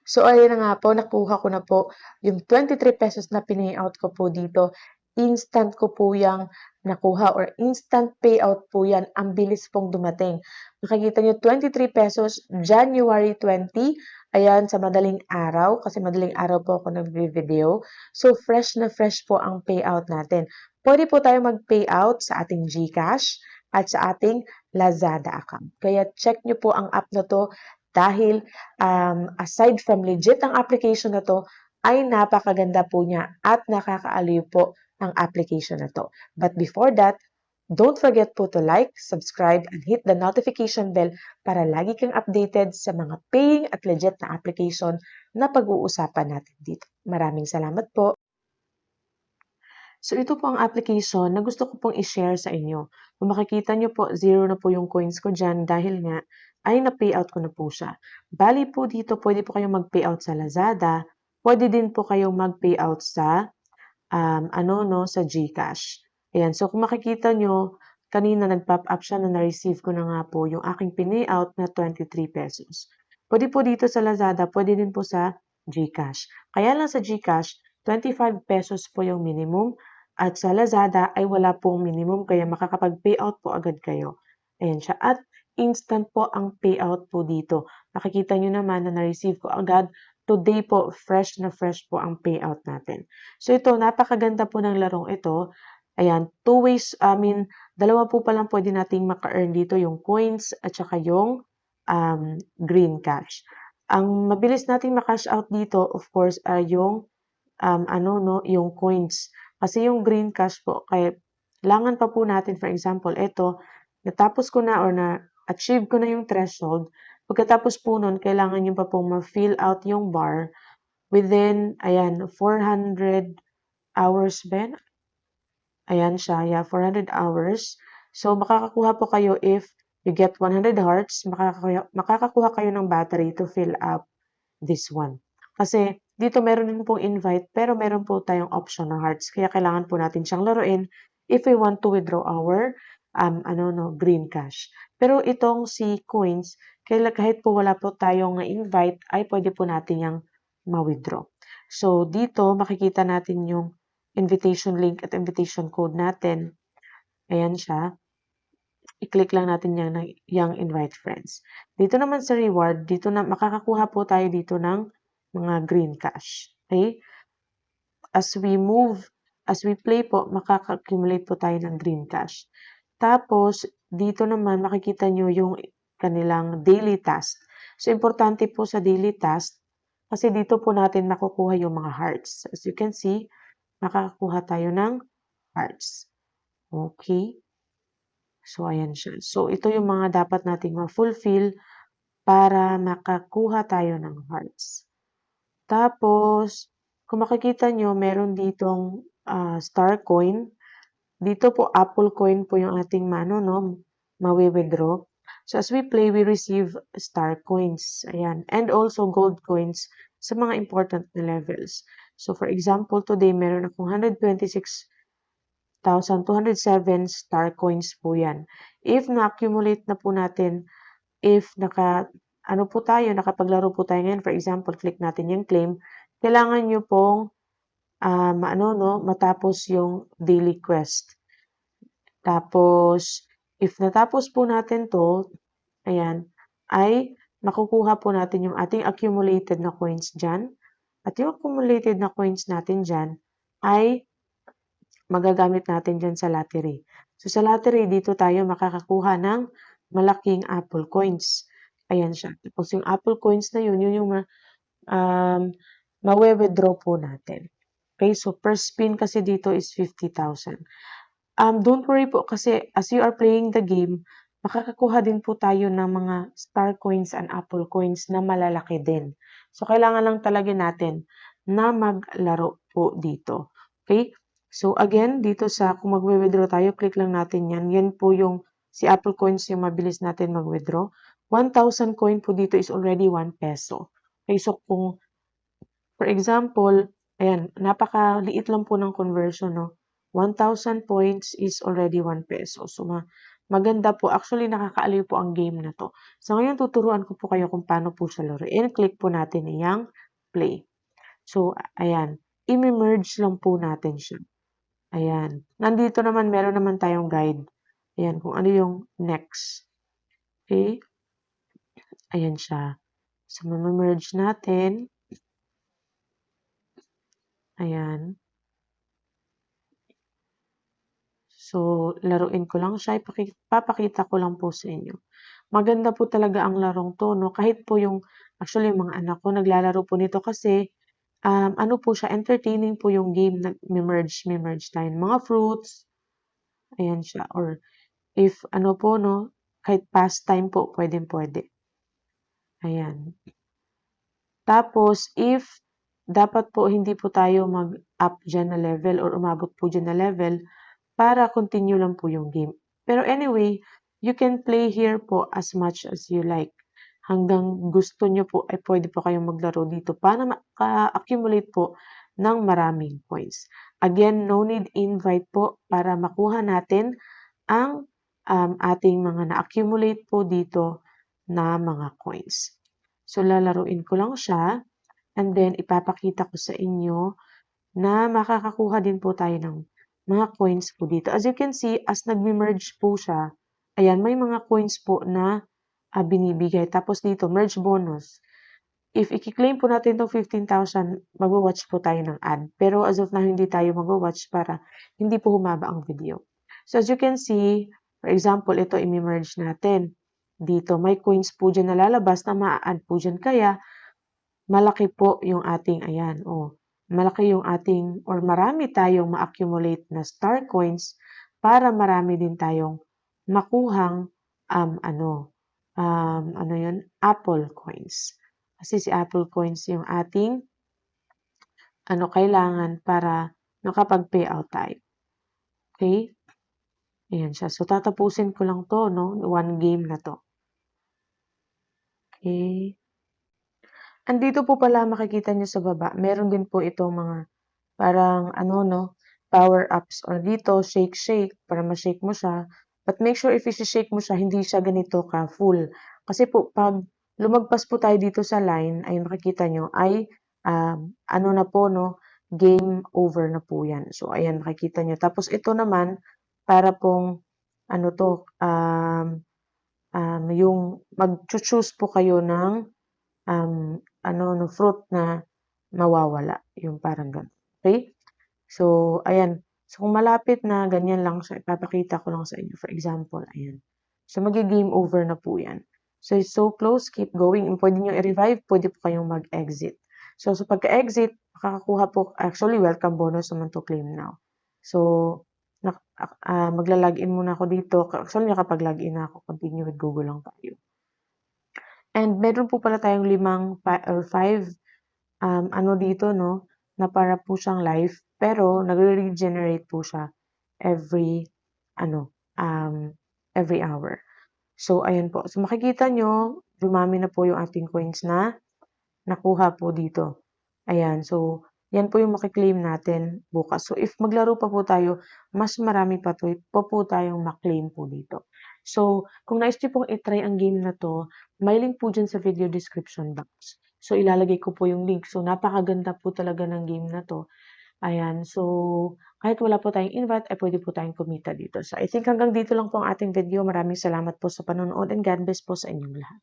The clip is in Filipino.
So, ayun na nga po, nakuha ko na po yung 23 pesos na pinayout ko po dito. Instant ko po yung nakuha or instant payout po yan. Ang bilis pong dumating. Makikita nyo, 23 pesos, January 20. Ayan, sa madaling araw, kasi madaling araw po ako nag-video. So, fresh na fresh po ang payout natin. Pwede po tayo mag-payout sa ating GCash at sa ating Lazada account. Kaya check nyo po ang app na to dahil aside from legit ang application na to, ay napakaganda po niya at nakakaaliw po ang application na to. But before that, don't forget po to like, subscribe, and hit the notification bell para lagi kang updated sa mga paying at legit na application na pag-uusapan natin dito. Maraming salamat po. So, ito po ang application na gusto ko pong i-share sa inyo. Kung makikita nyo po, 0 na po yung coins ko dyan dahil nga ay na-payout ko na po siya. Bali po dito, pwede po kayong mag-payout sa Lazada. Pwede din po kayong mag-payout sa, sa GCash. Ayan, so kung makikita nyo, kanina nag-pop up siya na na-receive ko na nga po yung aking pinayout na 23 pesos. Pwede po dito sa Lazada, pwede din po sa GCash. Kaya lang sa GCash, 25 pesos po yung minimum at sa Lazada ay wala pong minimum kaya makakapag-payout po agad kayo. Ayan siya. At instant po ang payout po dito. Makikita nyo naman na na-receive ko agad. Today po, fresh na fresh po ang payout natin. So ito, napakaganda po ng larong ito. Ayan, two ways, dalawa po palang pwede nating maka-earn dito, yung coins at saka yung green cash. Ang mabilis nating ma-cash out dito, of course, ay yung yung coins. Kasi yung green cash po, kailangan pa po natin, for example, ito, natapos ko na or na-achieve ko na yung threshold. Pagkatapos po nun, kailangan nyo pa pong ma-fill out yung bar within, 400 hours ba? Ayan siya, 400 hours. So, makakakuha po kayo if you get 100 hearts, makakakuha kayo ng battery to fill up this one. Kasi dito meron din pong invite pero meron po tayong option na hearts. Kaya kailangan po natin siyang laruin if we want to withdraw our green cash. Pero itong si coins, kahit po wala po tayong invite ay pwede po natin yang ma-withdraw. So dito makikita natin yung invitation link at invitation code natin. Ayan siya. I-click lang natin yung invite friends. Dito naman sa reward, dito na makakakuha po tayo dito ng mga green cash. Okay? As we play po, makaka-accumulate po tayo ng green cash. Tapos, dito naman makikita nyo yung kanilang daily task. So, importante po sa daily task kasi dito po natin makukuha yung mga hearts. As you can see, makakakuha tayo ng hearts. Okay? So, ayan siya. So, ito yung mga dapat nating ma-fulfill para makakuha tayo ng hearts. Tapos, kung makikita nyo, meron ditong star coin. Dito po, apple coin po yung ating mawi-withdraw. So, as we play, we receive star coins. Ayan. And also gold coins sa mga important na levels. So, for example, today, meron akong 126,207 star coins po yan. If na-accumulate na po natin, if nakapaglaro po tayo ngayon, for example, click natin yung claim, kailangan nyo pong matapos yung daily quest. Tapos, if natapos po natin to, ayan, ay makukuha po natin yung ating accumulated na coins dyan. At yung accumulated na coins natin dyan ay magagamit natin dyan sa lottery. So, sa lottery, dito tayo makakakuha ng malaking apple coins. Ayan siya. Tapos, yung apple coins na yun yung mawe-withdraw po natin. Okay, so per spin kasi dito is 50,000. Don't worry po kasi as you are playing the game, makakakuha din po tayo ng mga star coins and apple coins na malalaki din. So, kailangan lang talaga natin na maglaro po dito. Okay? So, again, dito kung mag-withdraw tayo, click lang natin yan. Yan po yung, si apple coins yung mabilis natin mag-withdraw. 1,000 coin po dito is already 1 peso. Okay, so kung, for example, ayan, napakaliit lang po ng conversion, no? 1,000 points is already 1 peso. So, maganda po. Actually, nakakaaliw po ang game na 'to. So, ngayon tuturuan ko po kayo kung paano po siya laruin. Click po natin iyang play. So, ayan, ime-merge lang po natin siya. Ayan. Nandito naman meron naman tayong guide. Ayan, kung ano yung next. Okay? Ayan siya. So, mame-merge natin. Ayan. So, laruin ko lang siya. Papakita ko lang po sa inyo. Maganda po talaga ang larong 'to 'no, kahit po actually yung mga anak ko naglalaro po nito kasi, ano po siya, entertaining po yung game, nagme-merge tayo ng mga fruits, ayan siya, or if ano po 'no, kahit pastime po puwedeng-puwede, ayan. Tapos if dapat po hindi po tayo mag-up diyan na level or umabot po diyan na level para continue lang po yung game. Pero anyway, you can play here po as much as you like. Hanggang gusto nyo po ay pwede po kayong maglaro dito para maka-accumulate po ng maraming points. Again, no need invite po para makuha natin ang ating mga na-accumulate po dito na mga coins. So, lalaruin ko lang siya and then ipapakita ko sa inyo na makakakuha din po tayo ng mga coins po dito. As you can see, as nagme-merge po siya, ayan, may mga coins po na binibigay. Tapos dito, merge bonus. If i-claim po natin itong 15,000, magwa-watch po tayo ng ad. Pero as of now, hindi tayo magwa-watch para hindi po humaba ang video. So as you can see, for example, ito i-merge natin. Dito, may coins po dyan na lalabas na ma-add po dyan. Kaya, malaki po yung ating, ayan, malaki yung ating, or marami tayong ma-accumulate na star coins para marami din tayong makuhang, ano yun, Apple coins. Kasi si Apple coins yung ating, kailangan para makapag-payout tayo. Okay? Ayan siya. So, tatapusin ko lang to, no? One game na to. Okay? Andito po pala makikita nyo sa baba, meron din po itong mga parang power-ups or dito, shake, para ma-shake mo siya. But make sure if i-shake mo siya, hindi siya ganito ka-full. Kasi po, pag lumagpas po tayo dito sa line, ay makikita nyo, ay na po, no, game over na po yan. So, ayan, makikita nyo. Tapos, ito naman, para pong, yung mag-choose po kayo ng fruit na mawawala, yung parang gano'n. Okay? So, ayan. So, kung malapit na ganyan lang siya, ipapakita ko lang sa inyo. For example, ayan. So, magi-game over na po yan. So, it's so close, keep going. Pwede nyo i-revive, pwede po kayong mag-exit. So, sa pagka-exit, makakakuha po, actually, welcome bonus naman to claim now. So, magla-login muna ako dito. Actually, nakapag-login na ako. Continue with Google lang tayo. And meron po pala tayong 5 dito, no, na para po siyang life, pero nagre-regenerate po siya every, every hour. So, ayan po. So, makikita nyo, dumami na po yung ating coins na nakuha po dito. Ayan. So, yan po yung makiklaim natin bukas. So, if maglaro pa po tayo, mas marami pa po tayong maklaim po dito. So, kung nais nyo pong itry ang game na to, may link po dyan sa video description box. So, ilalagay ko po yung link. So, napakaganda po talaga ng game na to. Ayan. So, kahit wala po tayong invite, ay pwede po tayong kumita dito. So, I think hanggang dito lang po ang ating video. Maraming salamat po sa panonood and God bless po sa inyong lahat.